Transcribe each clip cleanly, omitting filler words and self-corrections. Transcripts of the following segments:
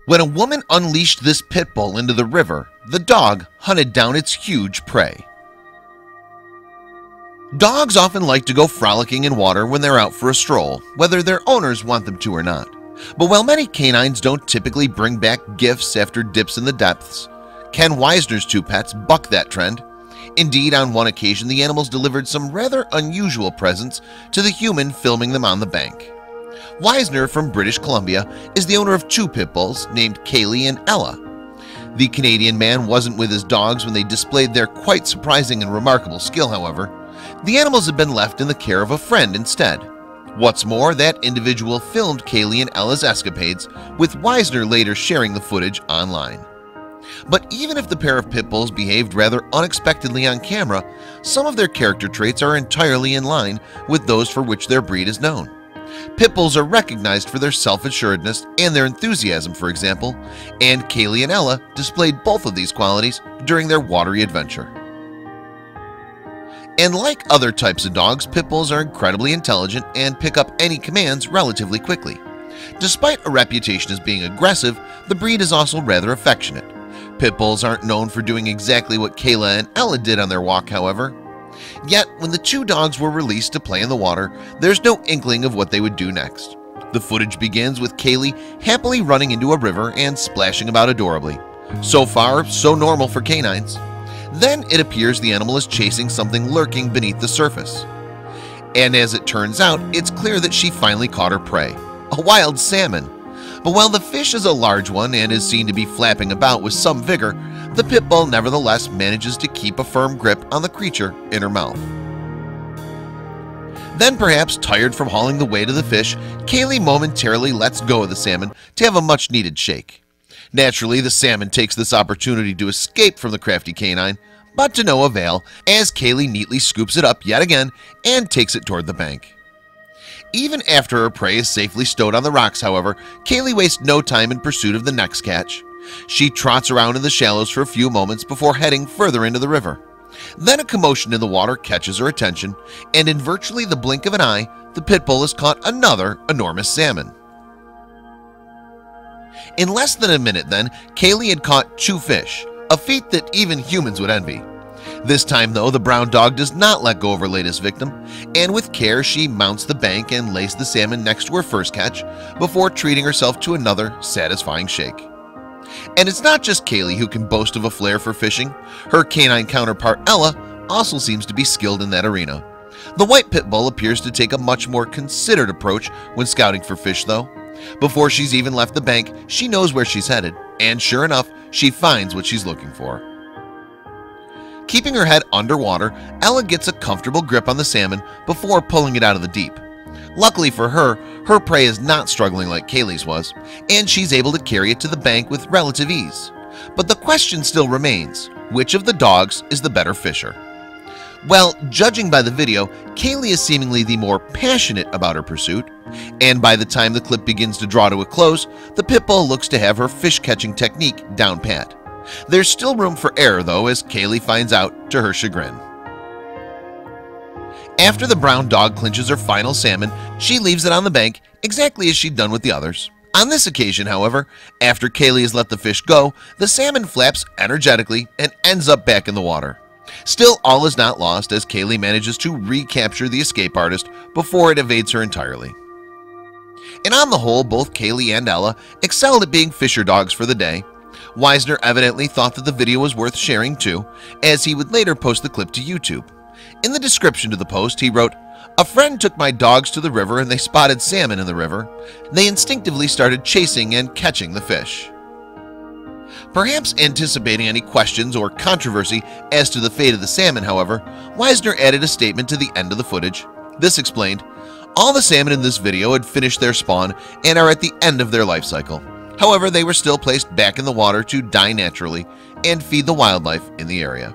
When a woman unleashed this pit bull into the river, the dog hunted down its huge prey. Dogs often like to go frolicking in water when they're out for a stroll, whether their owners want them to or not. But while many canines don't typically bring back gifts after dips in the depths, Ken Weisner's two pets buck that trend. Indeed, on one occasion, the animals delivered some rather unusual presents to the human filming them on the bank. Weisner from British Columbia is the owner of two pit bulls named Kaylee and Ella. The Canadian man wasn't with his dogs when they displayed their quite surprising and remarkable skill, however. The animals had been left in the care of a friend instead. What's more, that individual filmed Kaylee and Ella's escapades, with Weisner later sharing the footage online. But even if the pair of pit bulls behaved rather unexpectedly on camera, some of their character traits are entirely in line with those for which their breed is known. Pit bulls are recognized for their self-assuredness and their enthusiasm, for example, and Kaylee and Ella displayed both of these qualities during their watery adventure. And like other types of dogs, pit bulls are incredibly intelligent and pick up any commands relatively quickly. Despite a reputation as being aggressive, the breed is also rather affectionate. Pit bulls aren't known for doing exactly what Kayla and Ella did on their walk, however. Yet, when the two dogs were released to play in the water, there's no inkling of what they would do next. The footage begins with Kaylee happily running into a river and splashing about adorably. So far, so normal for canines. Then it appears the animal is chasing something lurking beneath the surface. And as it turns out, it's clear that she finally caught her prey, a wild salmon. But while the fish is a large one and is seen to be flapping about with some vigor, the pit bull nevertheless manages to keep a firm grip on the creature in her mouth. Then, perhaps tired from hauling the weight of the fish, Kaylee momentarily lets go of the salmon to have a much-needed shake. Naturally, the salmon takes this opportunity to escape from the crafty canine, but to no avail, as Kaylee neatly scoops it up yet again and takes it toward the bank. Even after her prey is safely stowed on the rocks, however, Kaylee wastes no time in pursuit of the next catch. She trots around in the shallows for a few moments before heading further into the river. Then a commotion in the water catches her attention, and in virtually the blink of an eye, the pit bull has caught another enormous salmon. In less than a minute, then, Kaylee had caught two fish, a feat that even humans would envy. This time, though, the brown dog does not let go of her latest victim, and with care she mounts the bank and lays the salmon next to her first catch before treating herself to another satisfying shake. And it's not just Kaylee who can boast of a flair for fishing. Her canine counterpart Ella also seems to be skilled in that arena. The white pit bull appears to take a much more considered approach when scouting for fish, though. Before she's even left the bank, she knows where she's headed, and sure enough, she finds what she's looking for. Keeping her head underwater, Ella gets a comfortable grip on the salmon before pulling it out of the deep. Luckily for her, her prey is not struggling like Kaylee's was, and she's able to carry it to the bank with relative ease. But the question still remains, which of the dogs is the better fisher? Well, judging by the video, Kaylee is seemingly the more passionate about her pursuit, and by the time the clip begins to draw to a close, the pit bull looks to have her fish-catching technique down pat. There's still room for error, though, as Kaylee finds out to her chagrin. After the brown dog clinches her final salmon, she leaves it on the bank exactly as she'd done with the others. On this occasion, however, after Kaylee has let the fish go, the salmon flaps energetically and ends up back in the water. Still, all is not lost as Kaylee manages to recapture the escape artist before it evades her entirely. And on the whole, both Kaylee and Ella excelled at being fisher dogs for the day. Weisner evidently thought that the video was worth sharing too, as he would later post the clip to YouTube. In the description to the post, he wrote, "A friend took my dogs to the river and they spotted salmon in the river. They instinctively started chasing and catching the fish." Perhaps anticipating any questions or controversy as to the fate of the salmon, however, Weisner added a statement to the end of the footage. This explained, "All the salmon in this video had finished their spawn and are at the end of their life cycle. However, they were still placed back in the water to die naturally and feed the wildlife in the area."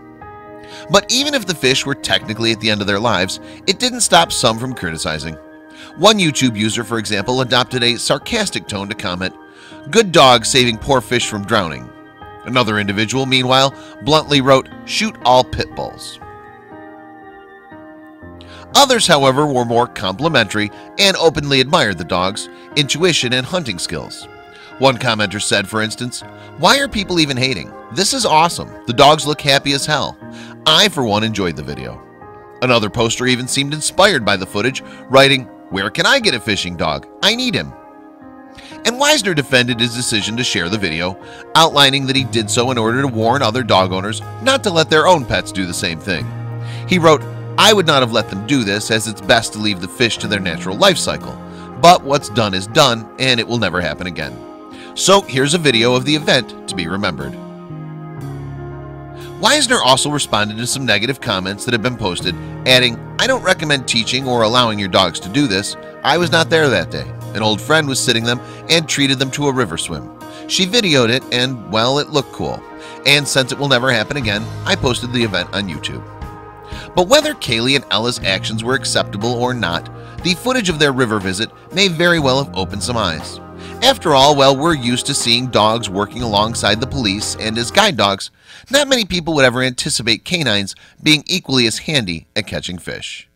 But even if the fish were technically at the end of their lives, it didn't stop some from criticizing. One YouTube user, for example, adopted a sarcastic tone to comment, "Good dog saving poor fish from drowning." Another individual, meanwhile, bluntly wrote, "Shoot all pit bulls." Others, however, were more complimentary and openly admired the dog's intuition and hunting skills. One commenter said, for instance, "Why are people even hating? This is awesome. The dogs look happy as hell. I for one enjoyed the video." Another poster even seemed inspired by the footage, writing, "Where can I get a fishing dog? I need him." And Wisner defended his decision to share the video, outlining that he did so in order to warn other dog owners not to let their own pets do the same thing. He wrote, "I would not have let them do this, as it's best to leave the fish to their natural life cycle. But what's done is done, and it will never happen again. So here's a video of the event to be remembered." Wisner also responded to some negative comments that had been posted, adding, "I don't recommend teaching or allowing your dogs to do this. I was not there that day. An old friend was sitting them and treated them to a river swim. She videoed it and, well, it looked cool. And since it will never happen again, I posted the event on YouTube." But whether Kaylee and Ella's actions were acceptable or not, the footage of their river visit may very well have opened some eyes. After all, while we're used to seeing dogs working alongside the police and as guide dogs, not many people would ever anticipate canines being equally as handy at catching fish.